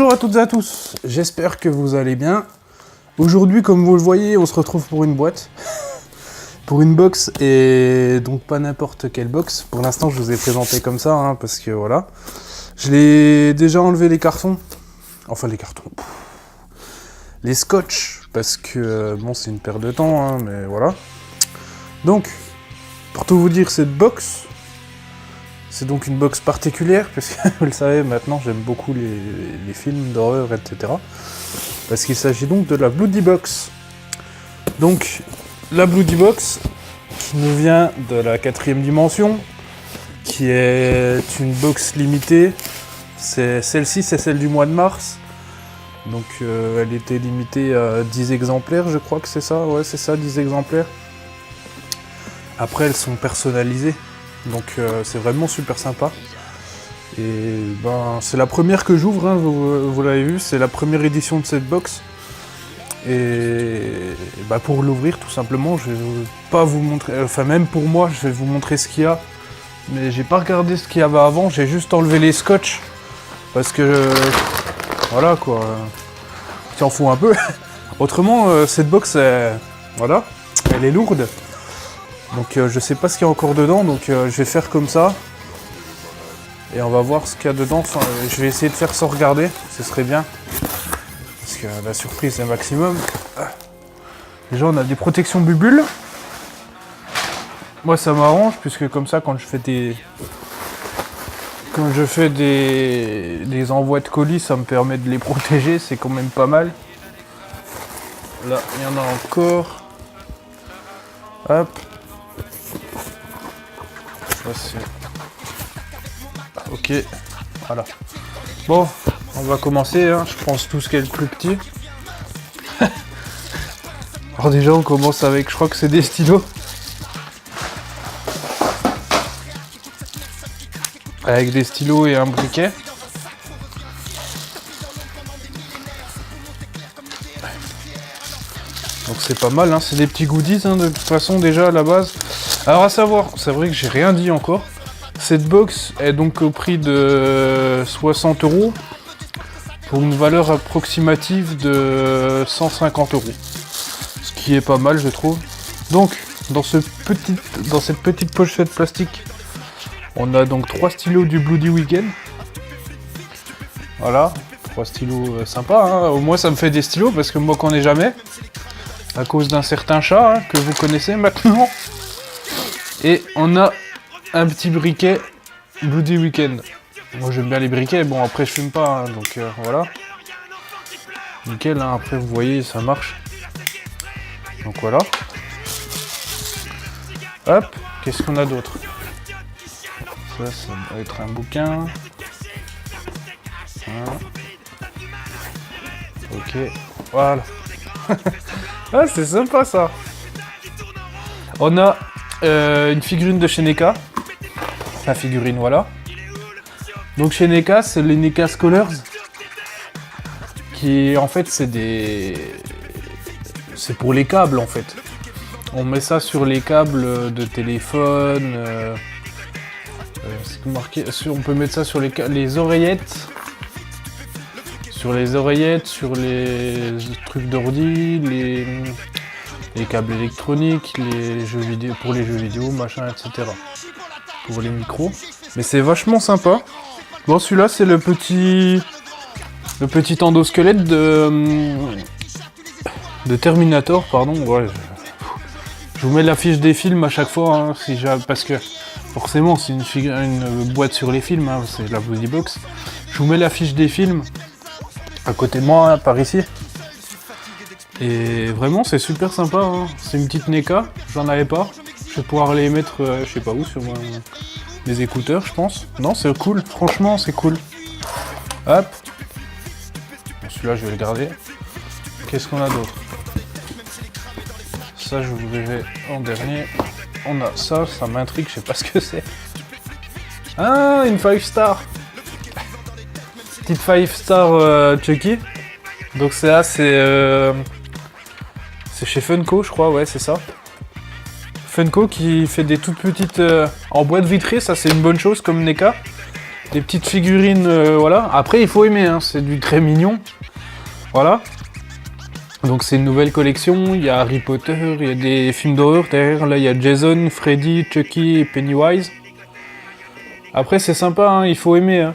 Bonjour à toutes et à tous, j'espère que vous allez bien. Aujourd'hui, comme vous le voyez, on se retrouve pour une boîte, pour une box, et donc pas n'importe quelle box. Pour l'instant, je vous ai présenté comme ça, hein, parce que voilà. Je l'ai déjà enlevé les cartons, enfin les cartons, les scotch, parce que bon, c'est une perte de temps, hein, mais voilà. Donc, pour tout vous dire, cette box, c'est donc une box particulière, parce que vous le savez, maintenant j'aime beaucoup les films d'horreur, etc. Parce qu'il s'agit donc de la Bloody Box. Donc, la Bloody Box, qui nous vient de la 4ème dimension, qui est une box limitée. Celle-ci, c'est celle du mois de mars. Donc, elle était limitée à 10 exemplaires, je crois que c'est ça. Ouais, c'est ça, 10 exemplaires. Après, elles sont personnalisées. Donc c'est vraiment super sympa. Et ben c'est la première que j'ouvre, hein, vous l'avez vu, c'est la première édition de cette box. Et bah, pour l'ouvrir tout simplement, je vais pas vous montrer, enfin même pour moi, je vais vous montrer ce qu'il y a. Mais j'ai pas regardé ce qu'il y avait avant, j'ai juste enlevé les scotch. Parce que voilà quoi, tu en fous un peu. Autrement, cette box, voilà, elle est lourde. Donc je sais pas ce qu'il y a encore dedans, donc je vais faire comme ça. Et on va voir ce qu'il y a dedans. Enfin, je vais essayer de faire sans regarder, ce serait bien. Parce que la surprise est maximum. Déjà on a des protections bubules. Moi ça m'arrange, puisque comme ça quand je fais des envois de colis, ça me permet de les protéger, c'est quand même pas mal. Là, il y en a encore. Hop. Ok, voilà. Bon, on va commencer, hein. Je pense tout ce qui est le plus petit. Alors déjà on commence avec, je crois que c'est des stylos. Avec des stylos et un briquet. Donc c'est pas mal, hein. C'est des petits goodies, hein, de toute façon déjà à la base. Alors à savoir, c'est vrai que j'ai rien dit encore. Cette box est donc au prix de 60 € pour une valeur approximative de 150 €. Ce qui est pas mal, je trouve. Donc, dans cette petite pochette plastique, on a donc 3 stylos du Bloody Weekend. Voilà, 3 stylos sympas, hein. Au moins ça me fait des stylos parce que moi qu'on ai jamais. À cause d'un certain chat, hein, que vous connaissez maintenant. Et on a un petit briquet Bloody Weekend. Moi j'aime bien les briquets, bon après je fume pas, hein, donc voilà. Nickel, hein, après vous voyez ça marche. Donc voilà. Hop, qu'est-ce qu'on a d'autre? Ça doit être un bouquin. Voilà. Ok, voilà. Ah c'est sympa ça. On a une figurine de chez NECA. La figurine, voilà. Donc chez NECA, c'est les NECA Scholars. Qui en fait c'est pour les câbles en fait. On met ça sur les câbles de téléphone. C'est marqué. On peut mettre ça sur les oreillettes. Sur les oreillettes, sur les trucs d'ordi, les câbles électroniques, les jeux vidéo, pour les jeux vidéo, machin, etc. Pour les micros. Mais c'est vachement sympa. Bon, celui-là, c'est le petit endosquelette de Terminator, pardon. Ouais, je vous mets la fiche des films à chaque fois, hein, parce que forcément, c'est une boîte sur les films, hein, c'est la Bloody Box. Je vous mets la fiche des films à côté de moi, hein, par ici. Et vraiment, c'est super sympa, hein. C'est une petite NECA, j'en avais pas. Je vais pouvoir les mettre, je sais pas où, sur mes écouteurs, je pense. Non, c'est cool, franchement, c'est cool. Hop. Bon, celui-là, je vais le garder. Qu'est-ce qu'on a d'autre? Ça, je vous verrai en dernier. On a ça, ça m'intrigue, je sais pas ce que c'est. Ah, une 5 star. Petite 5 star Chucky. Donc c'est chez Funko, je crois, ouais, c'est ça. Funko qui fait des toutes petites en boîte vitrée, ça c'est une bonne chose comme NECA. des petites figurines, voilà. Après, il faut aimer, hein, c'est du très mignon. Voilà. Donc c'est une nouvelle collection, il y a Harry Potter, il y a des films d'horreur derrière, là il y a Jason, Freddy, Chucky et Pennywise. Après c'est sympa, hein, il faut aimer. Hein.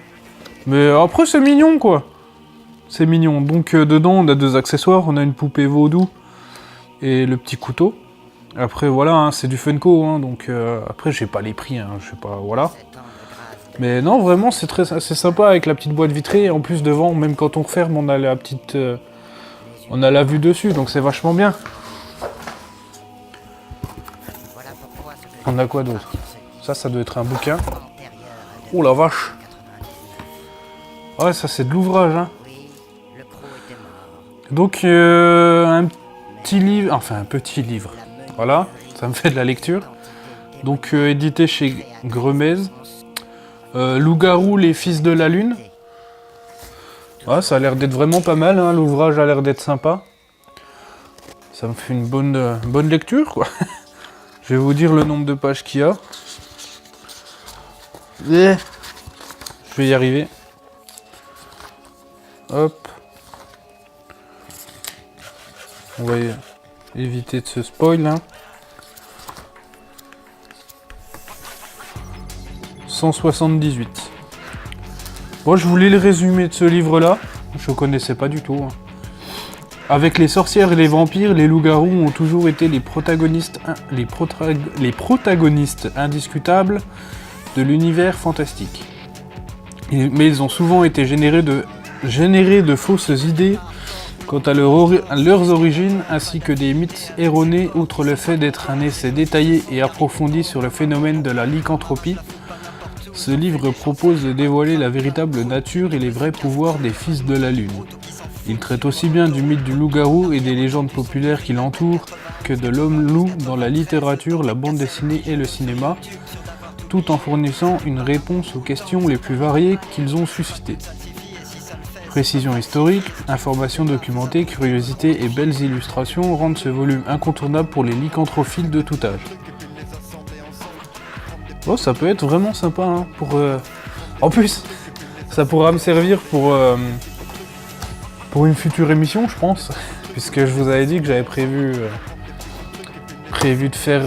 Mais après c'est mignon quoi. C'est mignon. Donc dedans on a 2 accessoires, on a une poupée vaudou et le petit couteau. Après voilà, hein, c'est du Funko, hein, donc après j'ai pas les prix, hein, je sais pas, voilà. Mais non vraiment c'est sympa avec la petite boîte vitrée, et en plus devant, même quand on referme, on a la petite... on a la vue dessus, donc c'est vachement bien. On a quoi d'autre? Ça doit être un bouquin. Oh la vache! Ouais, ça c'est de l'ouvrage, hein. Donc un petit livre, enfin un petit livre. Voilà, ça me fait de la lecture. Donc édité chez Gremez. Loup-garou, les fils de la lune. Ouais, ça a l'air d'être vraiment pas mal, hein. L'ouvrage a l'air d'être sympa. Ça me fait une bonne lecture, quoi. Je vais vous dire le nombre de pages qu'il y a. Je vais y arriver. Hop. On va éviter de se spoil, hein. 178. Bon, je voulais le résumé de ce livre-là. Je connaissais pas du tout, hein. Avec les sorcières et les vampires, les loups-garous ont toujours été les protagonistes indiscutables de l'univers fantastique. Mais ils ont souvent été générés de fausses idées quant à leurs origines, ainsi que des mythes erronés, outre le fait d'être un essai détaillé et approfondi sur le phénomène de la lycanthropie. Ce livre propose de dévoiler la véritable nature et les vrais pouvoirs des fils de la lune. Il traite aussi bien du mythe du loup-garou et des légendes populaires qui l'entourent que de l'homme-loup dans la littérature, la bande dessinée et le cinéma, tout en fournissant une réponse aux questions les plus variées qu'ils ont suscitées. Précision historique, informations documentées, curiosités et belles illustrations rendent ce volume incontournable pour les lycanthrophiles de tout âge. Oh, ça peut être vraiment sympa, hein, En plus, ça pourra me servir pour une future émission, je pense, puisque je vous avais dit que j'avais prévu de faire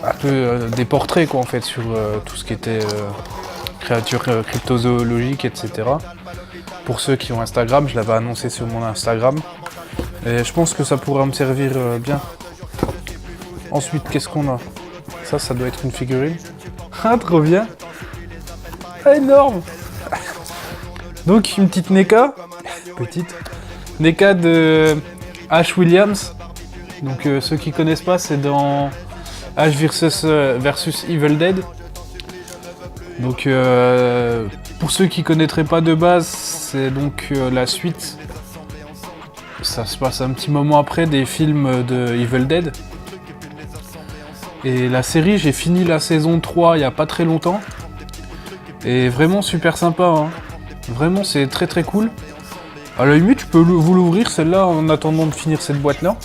un peu des portraits, quoi, en fait, sur tout ce qui était créatures cryptozoologiques, etc. Pour ceux qui ont Instagram, je l'avais annoncé sur mon Instagram, et je pense que ça pourra me servir bien. Ensuite, qu'est-ce qu'on a? Ça doit être une figurine. Ah, trop bien! Ah, énorme! Donc, une petite NECA. Petite. NECA de Ash Williams. Donc, ceux qui connaissent pas, c'est dans Ash versus Evil Dead. Donc, pour ceux qui connaîtraient pas de base, c'est donc la suite. Ça se passe un petit moment après des films de Evil Dead. Et la série, j'ai fini la saison 3 il y a pas très longtemps. Et vraiment super sympa, hein. Vraiment, c'est très très cool. À la limite, je peux vous l'ouvrir celle-là en attendant de finir cette boîte-là.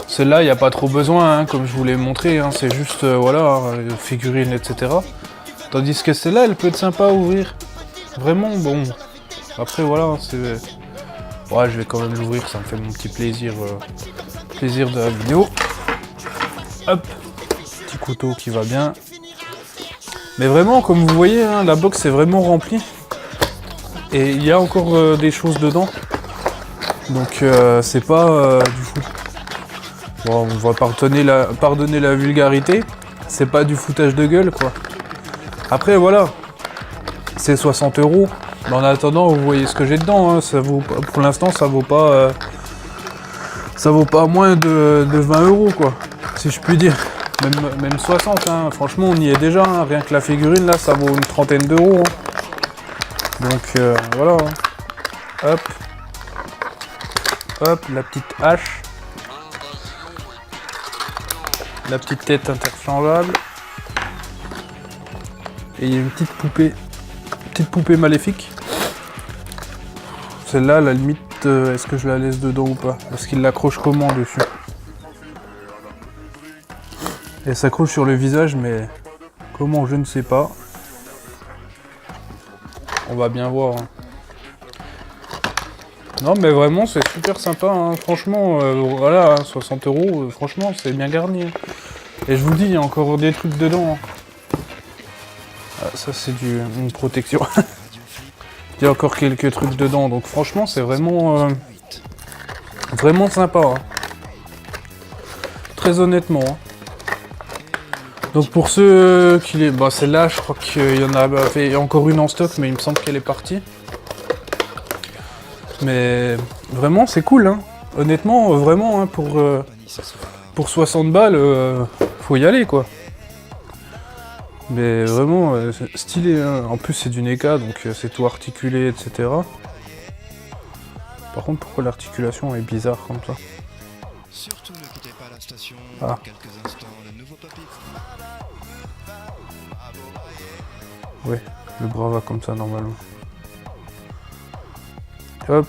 Celle-là, il n'y a pas trop besoin, hein, comme je vous l'ai montré. Hein, c'est juste, voilà, figurines, etc. Tandis que celle-là, elle peut être sympa à ouvrir. Vraiment, bon. Après, voilà, c'est... Ouais, je vais quand même l'ouvrir, ça me fait mon petit plaisir de la vidéo. Hop. Petit couteau qui va bien. Mais vraiment, comme vous voyez, hein, la box est vraiment remplie. Et il y a encore des choses dedans. Donc c'est pas du foot. Bon, on va pardonner la vulgarité. C'est pas du foutage de gueule, quoi. Après, voilà. C'est 60 €. Mais en attendant, vous voyez ce que j'ai dedans. Hein. Ça vaut, pour l'instant, ça vaut pas moins de 20 €, quoi. Si je puis dire. Même 60, hein. Franchement, on y est déjà. Hein. Rien que la figurine, là, ça vaut une trentaine d'euros. Hein. Donc, voilà. Hein. Hop. Hop, la petite hache. La petite tête interchangeable. Et il y a une petite poupée maléfique. Celle-là, à la limite, est-ce que je la laisse dedans ou pas? Parce qu'il l'accroche comment dessus? Elle s'accroche sur le visage, mais comment, je ne sais pas. On va bien voir. Hein. Non mais vraiment c'est super sympa, hein. Franchement, voilà, hein, 60 €, franchement c'est bien garni. Hein. Et je vous dis, il y a encore des trucs dedans. Hein. Ah, ça c'est une protection. Il y a encore quelques trucs dedans, donc franchement c'est vraiment, vraiment sympa. Hein. Très honnêtement. Hein. Donc pour ceux qui les... Bah celle-là, je crois qu'il y en avait encore une en stock, mais il me semble qu'elle est partie. Mais vraiment, c'est cool, hein. Honnêtement, vraiment, hein, pour 60 balles, faut y aller, quoi. Mais vraiment, stylé, hein. En plus, c'est du NECA, donc c'est tout articulé, etc. Par contre, pourquoi l'articulation est bizarre comme ça? Surtout ne quittez pas la station. Ah. Dans quelques instants, le nouveau papy. Oui, le bras va comme ça, normalement. Hop.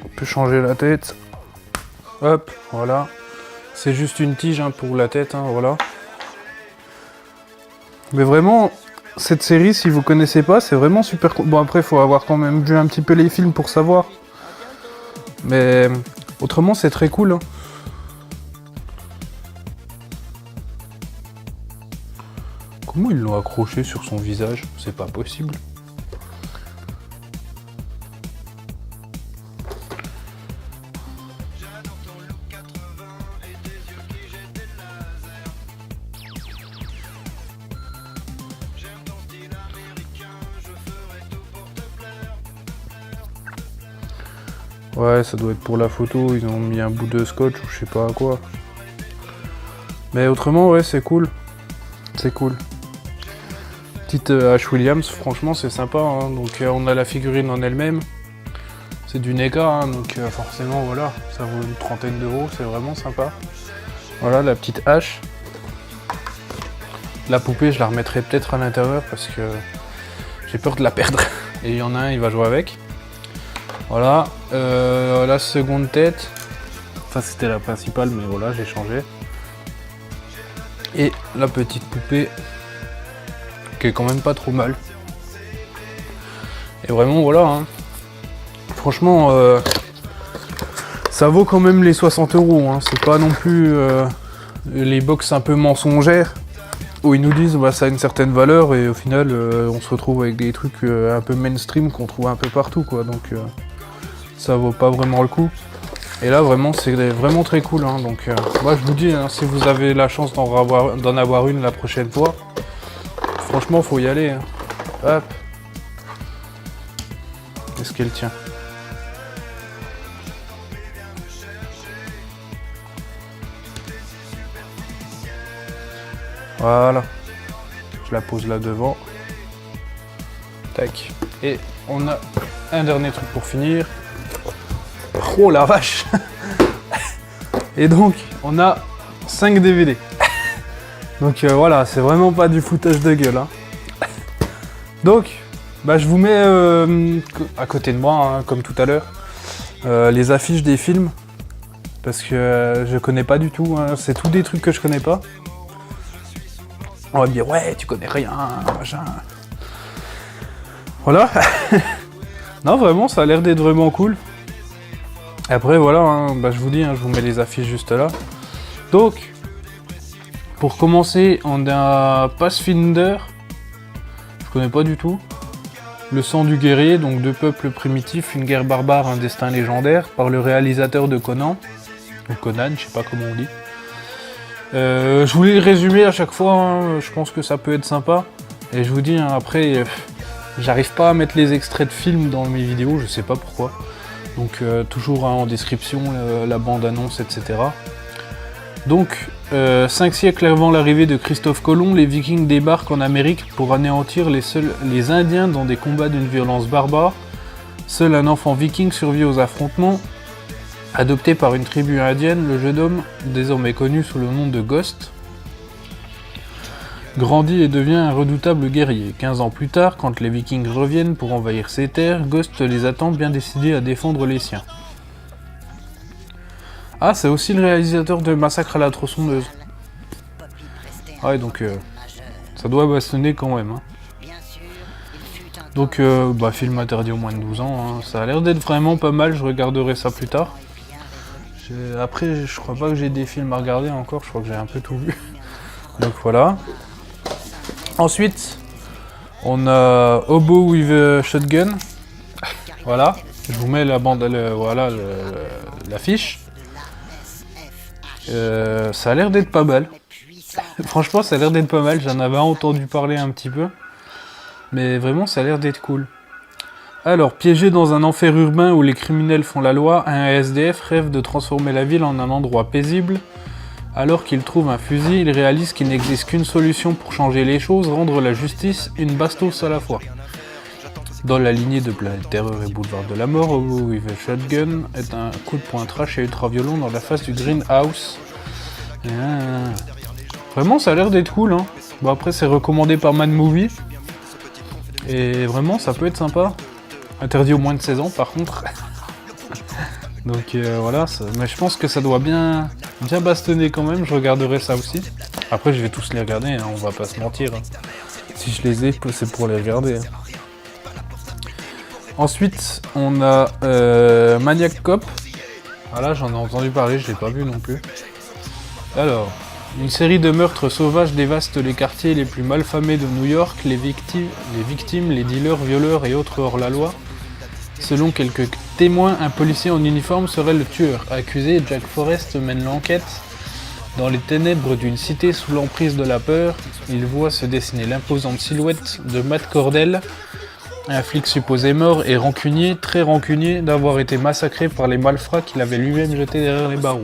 On peut changer la tête. Hop, voilà. C'est juste une tige hein, pour la tête, hein, voilà. Mais vraiment, cette série, si vous connaissez pas, c'est vraiment super cool. Bon, après, il faut avoir quand même vu un petit peu les films pour savoir. Mais autrement, c'est très cool. Hein. Comment ils l'ont accroché sur son visage? C'est pas possible. Ouais, ça doit être pour la photo, ils ont mis un bout de scotch ou je sais pas quoi. Mais autrement, ouais, c'est cool. C'est cool. Petite H. Williams, franchement, c'est sympa. Hein. Donc, on a la figurine en elle-même. C'est du NECA, hein, donc forcément, voilà, ça vaut une trentaine d'euros, c'est vraiment sympa. Voilà, la petite hache. La poupée, je la remettrai peut-être à l'intérieur parce que j'ai peur de la perdre. Et il y en a un, il va jouer avec. Voilà, la seconde tête, enfin c'était la principale mais voilà j'ai changé. Et la petite poupée qui est quand même pas trop mal. Et vraiment voilà, hein. Franchement ça vaut quand même les 60 €, hein. C'est pas non plus les box un peu mensongères où ils nous disent bah, ça a une certaine valeur et au final on se retrouve avec des trucs un peu mainstream qu'on trouve un peu partout quoi. Donc ça vaut pas vraiment le coup. Et là vraiment c'est vraiment très cool hein. Donc moi je vous dis hein, si vous avez la chance d'en avoir une la prochaine fois, franchement faut y aller hein. Hop. Est-ce qu'elle tient? Voilà. Je la pose là devant. Tac. Et on a un dernier truc pour finir. Oh la vache. Et donc, on a 5 DVD. Donc voilà, c'est vraiment pas du foutage de gueule. Hein. Donc, bah, je vous mets à côté de moi, hein, comme tout à l'heure, les affiches des films. Parce que je connais pas du tout. Hein. C'est tous des trucs que je connais pas. On va me dire, ouais, tu connais rien, machin. Voilà. Non, vraiment, ça a l'air d'être vraiment cool. Après, voilà, hein, bah, je vous dis, hein, je vous mets les affiches juste là. Donc, pour commencer, on a Pathfinder. Je connais pas du tout. Le sang du guerrier, donc deux peuples primitifs, une guerre barbare, un destin légendaire, par le réalisateur de Conan. Ou Conan, je sais pas comment on dit. Je voulais le résumer à chaque fois, hein, je pense que ça peut être sympa. Et je vous dis, hein, après, j'arrive pas à mettre les extraits de films dans mes vidéos, je sais pas pourquoi. Donc toujours hein, en description, la bande-annonce, etc. Donc, 5 siècles avant l'arrivée de Christophe Colomb, les Vikings débarquent en Amérique pour anéantir les Indiens dans des combats d'une violence barbare. Seul un enfant viking survit aux affrontements. Adopté par une tribu indienne, le jeune homme, désormais connu sous le nom de Ghost, grandit et devient un redoutable guerrier. 15 ans plus tard, quand les Vikings reviennent pour envahir ces terres, Ghost les attend bien décidé à défendre les siens. Ah, c'est aussi le réalisateur de Massacre à la tronçonneuse. Ouais, donc ça doit bastonner quand même. Hein. Donc film interdit aux moins de 12 ans, hein. Ça a l'air d'être vraiment pas mal, je regarderai ça plus tard. Après, je crois pas que j'ai des films à regarder encore, je crois que j'ai un peu tout vu. Donc voilà. Ensuite, on a Hobo with a Shotgun. Voilà, je vous mets la bande, l'affiche. Ça a l'air d'être pas mal. Franchement, ça a l'air d'être pas mal. J'en avais entendu parler un petit peu. Mais vraiment, ça a l'air d'être cool. Alors, piégé dans un enfer urbain où les criminels font la loi, un SDF rêve de transformer la ville en un endroit paisible. Alors qu'il trouve un fusil, il réalise qu'il n'existe qu'une solution pour changer les choses, rendre la justice une bastos à la fois. Dans la lignée de Planète Terreur et Boulevard de la Mort, Hobo with a Shotgun est un coup de poing trash et ultra violent dans la face du Greenhouse. Vraiment, ça a l'air d'être cool, hein. Bon, après, c'est recommandé par Mad Movie. Et vraiment, ça peut être sympa. Interdit aux moins de 16 ans, par contre. Donc voilà, mais je pense que ça doit bien bastonner quand même. Je regarderai ça aussi. Après, je vais tous les regarder, hein, on va pas se mentir. Hein. Si je les ai, c'est pour les regarder. Hein. Ensuite, on a Maniac Cop. Voilà, j'en ai entendu parler, je l'ai pas vu non plus. Alors, une série de meurtres sauvages dévaste les quartiers les plus malfamés de New York. Les victimes, les dealers, violeurs et autres hors-la-loi. Selon quelques témoins, un policier en uniforme serait le tueur. Accusé, Jack Forrest mène l'enquête. Dans les ténèbres d'une cité sous l'emprise de la peur, il voit se dessiner l'imposante silhouette de Matt Cordell, un flic supposé mort et rancunier, très rancunier, d'avoir été massacré par les malfrats qu'il avait lui-même jetés derrière les barreaux.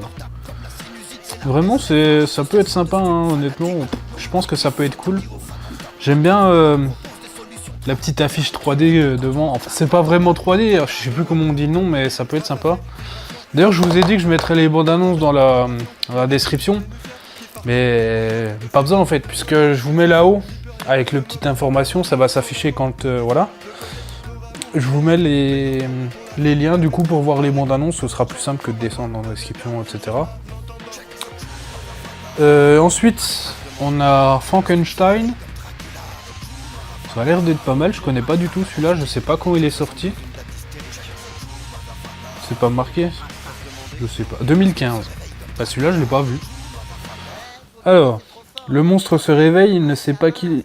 Vraiment, ça peut être sympa, hein, honnêtement. Je pense que ça peut être cool. J'aime bien la petite affiche 3D devant. Enfin, c'est pas vraiment 3D, je sais plus comment on dit le nom, mais ça peut être sympa. D'ailleurs, je vous ai dit que je mettrais les bandes annonces dans la description. Mais pas besoin en fait, puisque je vous mets là-haut, avec le petite information, ça va s'afficher quand... voilà. Je vous mets les liens du coup pour voir les bandes annonces, ce sera plus simple que de descendre dans la description, etc. Ensuite, on a Frankenstein. Ça a l'air d'être pas mal, je connais pas du tout celui-là, je sais pas quand il est sorti. C'est pas marqué? Je sais pas. 2015. Bah celui-là, je l'ai pas vu. Alors, le monstre se réveille, il ne sait pas qui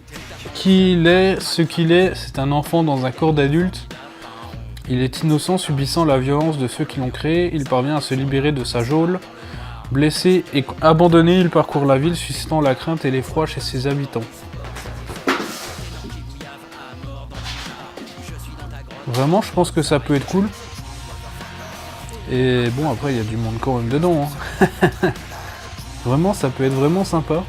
il est, ce qu'il est. C'est un enfant dans un corps d'adulte. Il est innocent, subissant la violence de ceux qui l'ont créé. Il parvient à se libérer de sa geôle. Blessé et abandonné, il parcourt la ville, suscitant la crainte et l'effroi chez ses habitants. Vraiment, je pense que ça peut être cool. Et bon, après, il y a du monde quand même dedans. Hein. Vraiment, ça peut être vraiment sympa.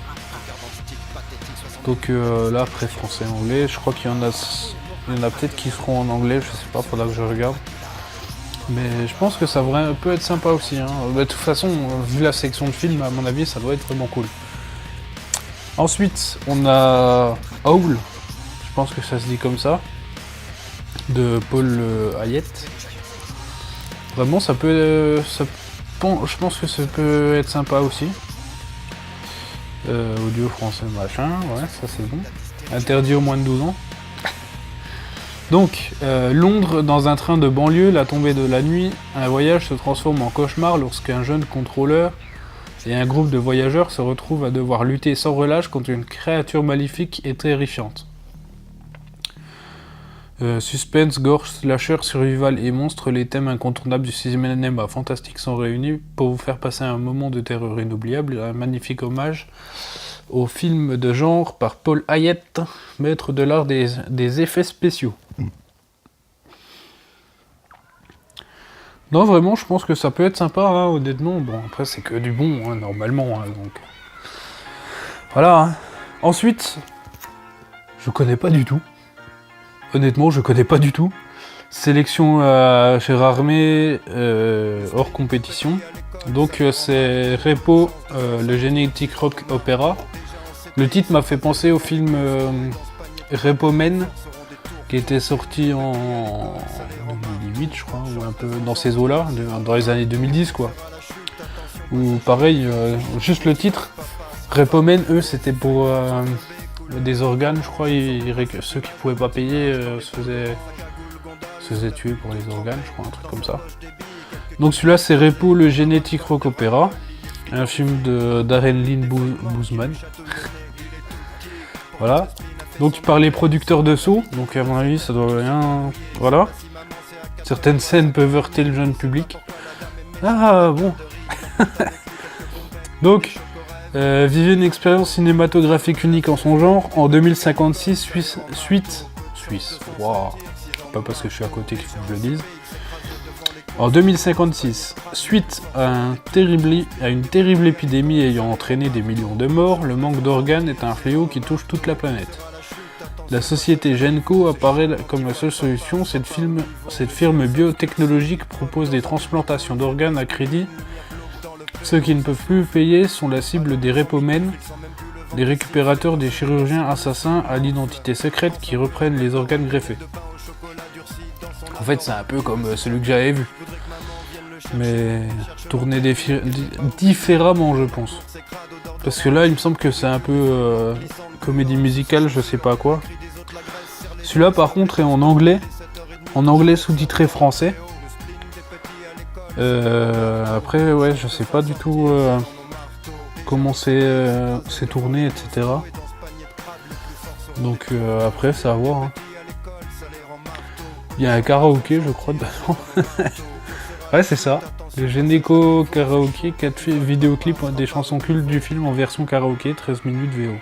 Donc là, après français, anglais, je crois qu'il y en a peut-être qui seront en anglais, je sais pas, faudra que je regarde. Mais je pense que ça peut être sympa aussi. Hein. De toute façon, vu la section de film, à mon avis, ça doit être vraiment cool. Ensuite, on a Howl, je pense que ça se dit comme ça, de Paul Hayet. Vraiment, je pense que ça peut être sympa aussi. Audio français, machin, ouais, ça c'est bon. Interdit aux moins de 12 ans. Donc, Londres, dans un train de banlieue, la tombée de la nuit, un voyage se transforme en cauchemar lorsqu'un jeune contrôleur et un groupe de voyageurs se retrouvent à devoir lutter sans relâche contre une créature maléfique et terrifiante. Suspense, gorge, slasher, survival et monstre, les thèmes incontournables du cinéma fantastique sont réunis pour vous faire passer un moment de terreur inoubliable, un magnifique hommage au film de genre par Paul Hayet, maître de l'art des effets spéciaux. Non, vraiment, je pense que ça peut être sympa, hein, honnêtement. Bon, après, c'est que du bon, hein, normalement. Hein, donc voilà. Hein. Ensuite, je connais pas du tout. Honnêtement, je connais pas du tout. Sélection chez Armée hors compétition. Donc c'est Repo, le Genetic Rock Opera. Le titre m'a fait penser au film Repo Men, qui était sorti en 2008, je crois, ou un peu dans ces eaux-là, dans les années 2010, quoi. Ou pareil, juste le titre. Repo Men, eux, c'était pour des organes, je crois, ceux qui pouvaient pas payer se faisaient tuer pour les organes, je crois, un truc comme ça. Donc celui-là c'est Repo le Genetic Rock Opera, un film de Darren Lynn Bousman. Voilà. Donc par les producteurs dessous, donc à mon avis ça doit rien... Voilà. Certaines scènes peuvent heurter le jeune public. Ah bon. Donc, vivez une expérience cinématographique unique en son genre. En 2056, Suisse. Waouh. Pas parce que je suis à côté qu'il faut que je le dise. En 2056, suite à une terrible épidémie ayant entraîné des millions de morts, le manque d'organes est un fléau qui touche toute la planète. La société Genco apparaît comme la seule solution. Cette firme biotechnologique propose des transplantations d'organes à crédit. Ceux qui ne peuvent plus payer sont la cible des répomènes, des récupérateurs, des chirurgiens assassins à l'identité secrète qui reprennent les organes greffés. En fait, c'est un peu comme celui que j'avais vu, mais tourné différemment, je pense. Parce que là, il me semble que c'est un peu comédie musicale, je sais pas quoi. Celui-là, par contre, est en anglais sous-titré français. Après, ouais, je sais pas du tout comment c'est tourné, etc. Donc après, c'est à voir. Hein. Il y a un karaoké, je crois, dedans. Ouais, c'est ça. Le Geneco Karaoké, 4 vidéoclips des chansons cultes du film en version karaoké, 13 minutes VO.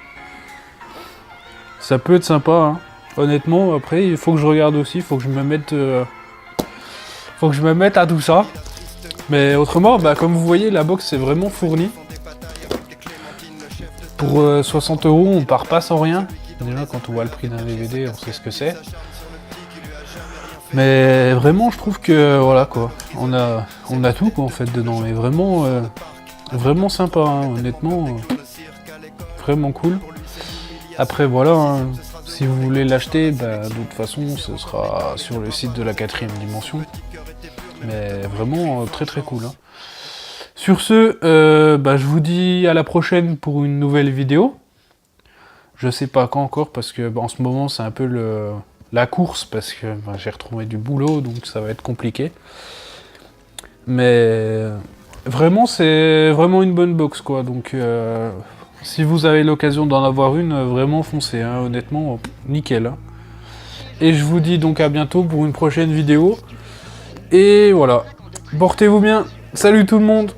Ça peut être sympa, hein. Honnêtement, après, il faut que je regarde aussi, il faut que je me mette à tout ça. Mais autrement, bah, comme vous voyez, la box est vraiment fournie. Pour 60 €, on part pas sans rien. Déjà, quand on voit le prix d'un DVD, on sait ce que c'est. Mais vraiment, je trouve que voilà quoi, on a tout quoi en fait dedans. Mais vraiment, vraiment sympa, hein, honnêtement, vraiment cool. Après voilà, hein, si vous voulez l'acheter, bah, de toute façon, ce sera sur le site de la 4ème dimension. Mais vraiment très très cool. Hein. Sur ce, bah, je vous dis à la prochaine pour une nouvelle vidéo. Je sais pas quand encore parce que bah, en ce moment c'est un peu la course parce que bah, j'ai retrouvé du boulot donc ça va être compliqué. Mais vraiment c'est vraiment une bonne box quoi. Donc si vous avez l'occasion d'en avoir une, vraiment foncez. Hein, honnêtement, nickel. Hein. Et je vous dis donc à bientôt pour une prochaine vidéo. Et voilà. Portez-vous bien. Salut tout le monde.